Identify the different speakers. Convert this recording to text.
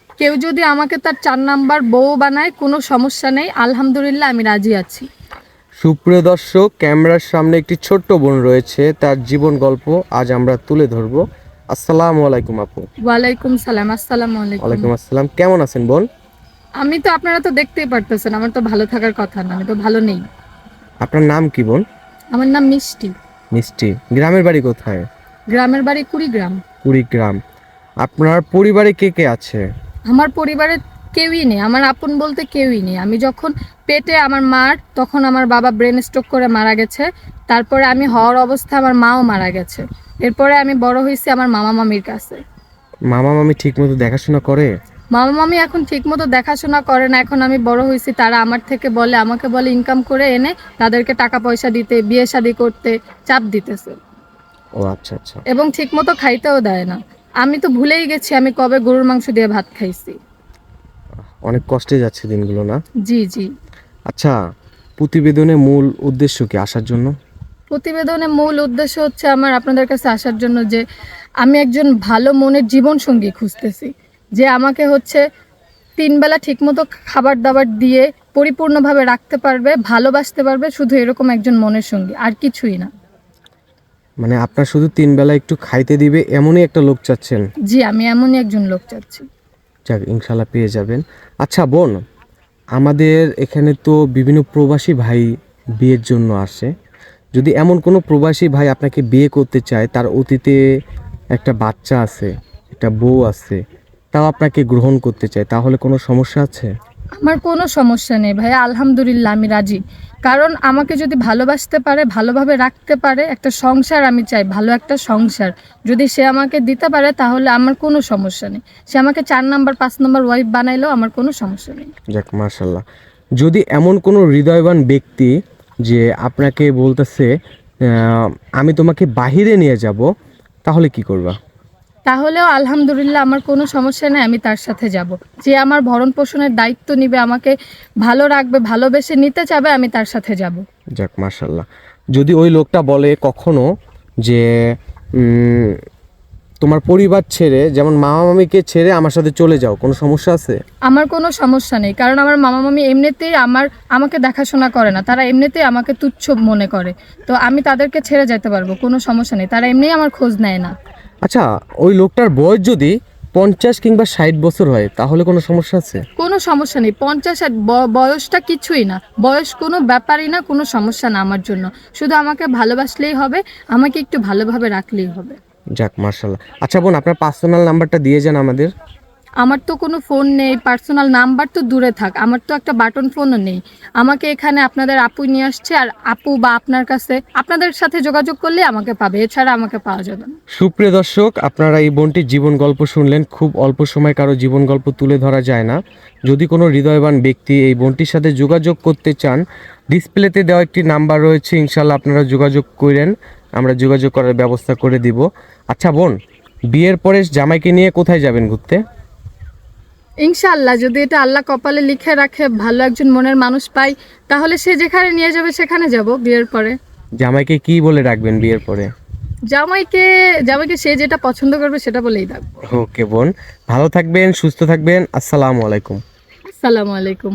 Speaker 1: কেউ যদি আমাকে তার 4 নাম্বার বউ বানায় কোনো সমস্যা নেই, আলহামদুলিল্লাহ আমি রাজি আছি।
Speaker 2: সুপ্রিয় দর্শক, ক্যামেরার সামনে একটি ছোট্ট বোন রয়েছে, তার জীবন গল্প আজ আমরা তুলে ধরবো। আসসালামু আলাইকুম আপু।
Speaker 1: ওয়ালাইকুম সালাম। আসসালামু আলাইকুম।
Speaker 2: ওয়ালাইকুম আসসালাম, কেমন আছেন বোন?
Speaker 1: আমি তো, আপনারা তো দেখতেই পারতেছেন আমার তো ভালো থাকার কথা না, আমি তো ভালো নেই।
Speaker 2: আপনার নাম কি বোন?
Speaker 1: আমার নাম মিষ্টি।
Speaker 2: মিষ্টি। গ্রামের বাড়ি কোথায়?
Speaker 1: গ্রামের বাড়ি কুড়িগ্রাম।
Speaker 2: কুড়িগ্রাম। আপনার পরিবারে কে কে আছে?
Speaker 1: আমার পরিবারে কেউই নেই, আমার আপন বলতে কেউই নেই। আমি যখন পেটে আমার মার, তখন আমার বাবা ব্রেন স্ট্রোক করে মারা গেছে। তারপরে আমি হওয়ার অবস্থায় আমার মাও মারা গেছে। এরপরে আমি বড় হয়েছি আমার মামা মামির কাছে।
Speaker 2: মামা মামি ঠিক মতো দেখাশোনা করে?
Speaker 1: মামা মামি এখন ঠিক মতো দেখাশোনা করে না। এখন আমি বড় হয়েছি, তারা আমাকে বলে ইনকাম করে এনে তাদেরকে টাকা পয়সা দিতে, বিয়ে শাদী করতে চাপ দিতেছে।
Speaker 2: ও আচ্ছা আচ্ছা।
Speaker 1: এবং ঠিক মতো খাইতেও দেয় না। আমি তো ভুলেই গেছি আমি কবে গরুর মাংস দিয়ে ভাত খাইছি।
Speaker 2: অনেক কষ্টে যাচ্ছে দিনগুলো না?
Speaker 1: জি জি।
Speaker 2: আচ্ছা, প্রতিবেদনের মূল উদ্দেশ্য কি আসার জন্য?
Speaker 1: প্রতিবেদনের মূল উদ্দেশ্য হচ্ছে আমার আপনাদের কাছে আসার জন্য যে আমি একজন ভালো মনের জীবন সঙ্গী খুঁজতেছি, যে আমাকে হচ্ছে 3 বেলা ঠিকমতো খাবার দাবার দিয়ে পরিপূর্ণভাবে রাখতে পারবে, ভালোবাসতে পারবে, শুধু এরকম একজন মনের সঙ্গী, আর কিছুই না।
Speaker 2: মানে আপনার শুধু 3 বেলা একটু খাইতে দিবে এমনই একটা লোক চাচ্ছেন?
Speaker 1: জি, আমি এমনই একজন লোক চাচ্ছি।
Speaker 2: যাক, ইনশাল্লাহ পেয়ে যাবেন। আচ্ছা বোন, আমাদের এখানে তো বিভিন্ন প্রবাসী ভাই বিয়ের জন্য আসে। যদি এমন কোনো প্রবাসী ভাই আপনাকে বিয়ে করতে চায়, তার অতীতে একটা বাচ্চা আছে, একটা বউ আছে, তাও আপনাকে গ্রহণ করতে চায়, তাহলে কোনো সমস্যা আছে?
Speaker 1: আমার কোনো সমস্যা নেই ভাইয়া, আলহামদুলিল্লাহ আমি রাজি। কারণ আমাকে যদি ভালোবাসতে পারে, ভালোভাবে রাখতে পারে, একটা সংসার আমি চাই, ভালো একটা সংসার যদি সে আমাকে দিতে পারে, তাহলে আমার কোনো সমস্যা নেই। সে আমাকে 4 নাম্বার 5 নাম্বার ওয়াইফ বানাইলেও আমার কোনো সমস্যা নেই।
Speaker 2: যাক মাশাল্লাহ। যদি এমন কোনো হৃদয়বান ব্যক্তি যে আপনাকে বলতেছে আমি তোমাকে বাহিরে নিয়ে যাব, তাহলে কি করবা?
Speaker 1: তাহলেও আলহামদুলিল্লাহ আমার কোনো সমস্যা নেই, আমি তার সাথে যাব। যে আমার ভরণ পোষণের দায়িত্ব নিবে, আমাকে ভালো রাখবে, ভালোবেসে নিতে চাবে, আমি তার সাথে যাব।
Speaker 2: যাক মাশাল্লাহ। যদি ওই লোকটা বলে কখনো যে উম, তোমার পরিবার ছেড়ে, যেমন মামা মামিকে ছেড়ে আমার সাথে চলে যাও, কোনো সমস্যা আছে?
Speaker 1: আমার কোনো সমস্যা নেই, কারণ আমার মামা মামি এমনিতেই আমাকে দেখাশোনা করে না, তারা এমনিতেই আমাকে তুচ্ছ মনে করে। তো আমি তাদেরকে ছেড়ে যেতে পারবো, কোনো সমস্যা নেই, তারা এমনিই আমার খোঁজ নেয় না।
Speaker 2: আচ্ছা, ওই লোকটার বয়স যদি 50 কিংবা 60 বছর হয়, তাহলে কোনো সমস্যা আছে?
Speaker 1: কোনো সমস্যা নেই, 50 বয়সটা কিছুই না, বয়স কোনো ব্যাপারই না, কোনো সমস্যা না আমার জন্য। শুধু আমাকে ভালোবাসলেই হবে, আমাকে একটু ভালোভাবে রাখলেই হবে।
Speaker 2: যাক মাশাল্লাহ। আচ্ছা বোন, আপনার পার্সোনাল নাম্বারটা দিয়ে যান আমাদের।
Speaker 1: আমার তো কোনো ফোন নেই, পার্সোনাল নাম্বার তো দূরে থাক, আমার তো একটা বাটন ফোনও নেই। আমাকে এখানে আপনাদের আপু নিয়ে আসছে, আর আপু বা আপনার কাছে, আপনাদের সাথে যোগাযোগ করলে আমাকে পাবে, এছাড়া আমাকে পাওয়া যাবে না।
Speaker 2: সুপ্রিয় দর্শক, আপনারা এই বোনটির জীবন গল্প শুনলেন। খুব অল্প সময় কারো জীবন গল্প তুলে ধরা যায় না। যদি কোনো হৃদয়বান ব্যক্তি এই বোনটির সাথে যোগাযোগ করতে চান, ডিসপ্লেতে দেওয়া একটি নাম্বার রয়েছে, ইনশাল্লাহ আপনারা যোগাযোগ করেন, আমরা যোগাযোগ করার ব্যবস্থা করে দিব। আচ্ছা বোন, বিয়ের পরে জামাইকে নিয়ে কোথায় যাবেন ঘুরতে?
Speaker 1: ইনশাআল্লাহ যদি এটা আল্লাহ কপালে লিখে রাখে, ভালো একজন মনের মানুষ পাই, তাহলে সে যেখানে নিয়ে যাবে সেখানে যাব বিয়ের পরে।
Speaker 2: জামাইকে কি বলে রাখবেন বিয়ের পরে?
Speaker 1: জামাইকে জামাইকে সে যেটা পছন্দ করবে সেটা বলেই ডাকবো।
Speaker 2: ওকে বোন, ভালো থাকবেন, সুস্থ থাকবেন। আসসালামু আলাইকুম।
Speaker 1: আসসালামু আলাইকুম।